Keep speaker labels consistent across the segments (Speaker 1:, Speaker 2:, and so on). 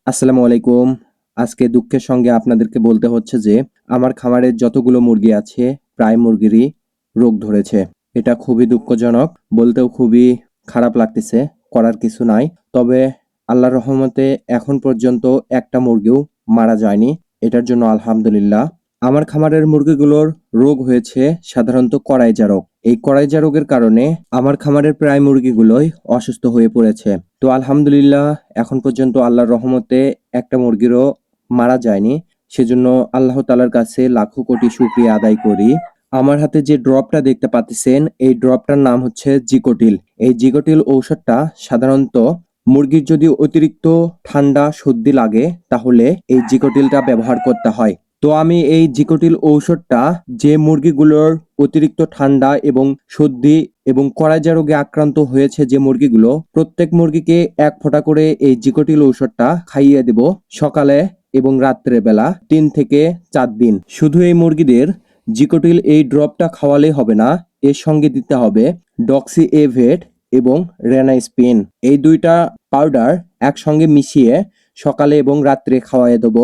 Speaker 1: আসসালামু আলাইকুম। আজকে দুঃখের সঙ্গে আপনাদেরকে বলতে হচ্ছে যে, আমার খামারে যতগুলো মুরগি আছে, প্রায় মুরগিরই রোগ ধরেছে। এটা খুবই দুঃখজনক, বলতেও খুবই খারাপ লাগতেছে। করার কিছু নাই। তবে আল্লাহর রহমতে এখন পর্যন্ত একটা মুরগিও মারা যায়নি। এটার জন্য আলহামদুলিল্লাহ। আমার খামারের মুরগিগুলোর রোগ হয়েছে সাধারণত করাইজা রোগ। এই করাইজা রোগের কারণে আমার খামারের প্রায় মুরগিগুলোই অসুস্থ হয়ে পড়েছে। তো আলহামদুলিল্লাহ এখন পর্যন্ত আল্লাহর রহমতে একটা মুরগিরও মারা যায়নি। সেজন্য আল্লাহ তাআলার কাছে লাখো কোটি শুকরিয়া আদায় করি। আমার হাতে যে ড্রপটা দেখতে পাচ্ছেন, এই ড্রপটার নাম হচ্ছে জিকোটিল। এই জিকোটিল ঔষধটা সাধারণত মুরগির যদি অতিরিক্ত ঠান্ডা সর্দি লাগে তাহলে এই জিকোটিলটা ব্যবহার করতে হয়। তো আমি এই জিকোটিল ঔষধটা যে মুরগিগুলোর অতিরিক্ত ঠান্ডা এবং সর্দি এবং করাইজা রোগে আক্রান্ত হয়েছে যে মুরগিগুলো, প্রত্যেক মুরগিকে ১ ফোঁটা করে এই জিকোটিল ঔষধটা খাইয়ে দেব সকালে এবং রাত্রে বেলা ৩ থেকে ৪ দিন। শুধু এই মুরগিদের জিকোটিল এই ড্রপটা খাওয়ালেই হবে না, এর সঙ্গে দিতে হবে ডক্সি এভেট এবং রেনাস্পিন। এই ২টা পাউডার একসঙ্গে মিশিয়ে সকালে এবং রাত্রে খাওয়ায়ে দেব।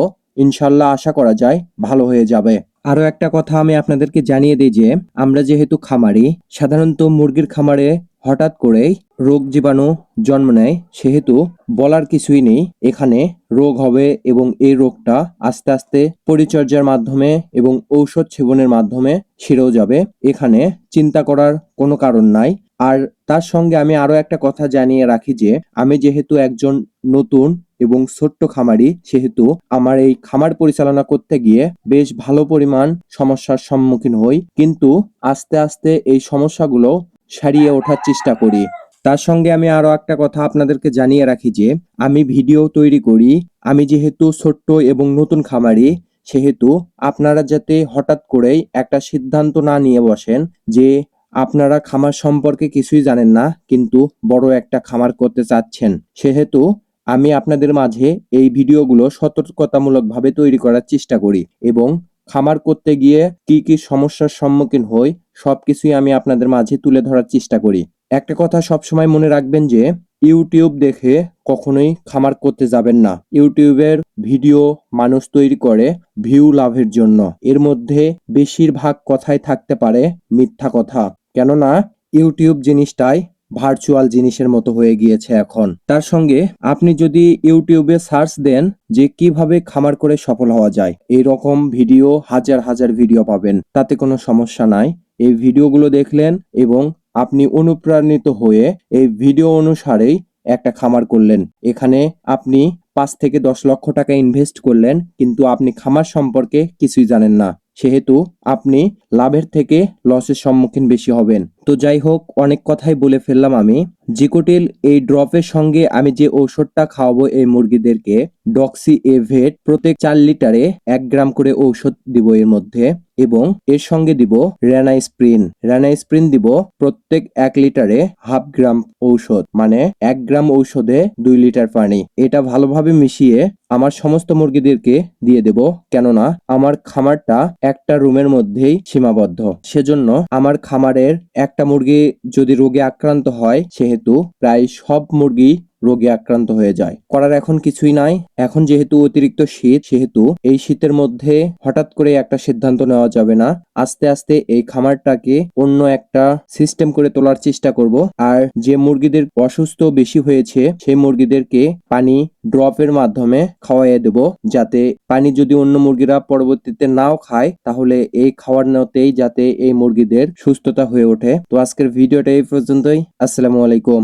Speaker 1: ইনশাল্লাহ আশা করা যায় ভালো হয়ে যাবে। আরো একটা কথা আমি আপনাদেরকে জানিয়ে দিই যে, আমরা যেহেতু খামারি, সাধারণত মুরগির খামারে হঠাৎ করেই রোগ জীবাণু জন্ম নেয়, সেহেতু বলার কিছুই নেই এখানে রোগ হবে এবং এই রোগটা আস্তে আস্তে পরিচর্যার মাধ্যমে এবং ঔষধ সেবনের মাধ্যমে সেরেও যাবে। এখানে চিন্তা করার কোনো কারণ নাই। আর তার সঙ্গে আমি আরো একটা কথা জানিয়ে রাখি যে, আমি যেহেতু একজন নতুন এবং ছোট্ট খামারি, সেহেতু আমার এই খামার পরিচালনা করতে গিয়ে বেশ ভালো পরিমাণ সমস্যার সম্মুখীন হই, কিন্তু আস্তে আস্তে এই সমস্যাগুলো সারিয়ে ওঠার চেষ্টা করি। তার সঙ্গে আমি আরো একটা কথা আপনাদেরকে জানিয়ে রাখি যে, আমি ভিডিও তৈরি করি। আমি যেহেতু ছোট্ট এবং নতুন খামারি, সেহেতু আপনারা যাতে হঠাৎ করেই একটা সিদ্ধান্ত না নিয়ে বসেন যে আপনারা খামার সম্পর্কে কিছুই জানেন না কিন্তু বড় একটা খামার করতে চাচ্ছেন, সেহেতু আমি আপনাদের মাঝে এই ভিডিওগুলো সতর্কতামূলকভাবে তৈরি করার চেষ্টা করি এবং খামার করতে গিয়ে কি কি সমস্যার সম্মুখীন হই সবকিছুই আমি আপনাদের মাঝে তুলে ধরার চেষ্টা করি। একটা কথা সবসময় মনে রাখবেন যে, ইউটিউব দেখে কখনোই খামার করতে যাবেন না। ইউটিউবের ভিডিও মানুষ তৈরি করে ভিউ লাভের জন্য। এর মধ্যে বেশিরভাগ কথাই থাকতে পারে মিথ্যা কথা। কেননা ইউটিউব জিনিসটাই ভার্চুয়াল জিনিসের মতো হয়ে গিয়েছে এখন। তার সঙ্গে আপনি যদি ইউটিউবে সার্চ দেন যে কিভাবে খামার করে সফল হওয়া যায়, এরকম ভিডিও হাজার হাজার ভিডিও পাবেন, তাতে কোনো সমস্যা নাই। এই ভিডিওগুলো দেখলেন এবং আপনি অনুপ্রাণিত হয়ে এই ভিডিও অনুসারেই একটা খামার করলেন। এখানে আপনি ৫ থেকে ১০ লক্ষ টাকা ইনভেস্ট করলেন, কিন্তু আপনি খামার সম্পর্কে কিছুই জানেন না। সেহেতু আপনি লাভের থেকে লসের সম্মুখীন বেশি হবেন। তো যাই হোক, অনেক কথাই বলে ফেললাম আমি। জিকোটিল এই ড্রপের সঙ্গে আমি যে ঔষধটা খাওয়াবো এই মুরগিদেরকে, ডক্সি এভেট, প্রত্যেক ৪ লিটারে ১ গ্রাম করে ঔষধ দিব এর মধ্যে এবং এর সঙ্গে দিব রেনাস্প্রিন। রেনাস্প্রিন দিব প্রত্যেক ১ লিটারে ১/২ গ্রাম ঔষধ, মানে ১ গ্রাম ঔষধে ২ লিটার পানি। এটা ভালোভাবে মিশিয়ে আমার সমস্ত মুরগিদেরকে দিয়ে দেব, কেননা আমার খামারটা একটা রুমের মধ্যেই সীমাবদ্ধ। সেজন্য আমার খামারের একটা মুরগি যদি রোগে আক্রান্ত হয়, সেহেতু প্রায় সব মুরগি রোগে আক্রান্ত হয়ে যায়। করার এখন কিছুই নাই। এখন যেহেতু অতিরিক্ত শীত, সেহেতু এই শীতের মধ্যে হঠাৎ করে একটা সিদ্ধান্ত নেওয়া যাবে না। আস্তে আস্তে এই খামারটাকে অন্য একটা সিস্টেম করে তোলার চেষ্টা করব। আর যে মুরগিদের অসুস্থ বেশি হয়েছে, সেই মুরগিদেরকে পানি ড্রপের মাধ্যমে খাওয়াইয়ে দেব, যাতে পানি যদি অন্য মুরগিরা পরবর্তীতে নাও খায়, তাহলে এই খাওয়ানোতেই যাতে এই মুরগিদের সুস্থতা হয়ে ওঠে। তো আজকের ভিডিওটা এই পর্যন্তই। আসসালামু আলাইকুম।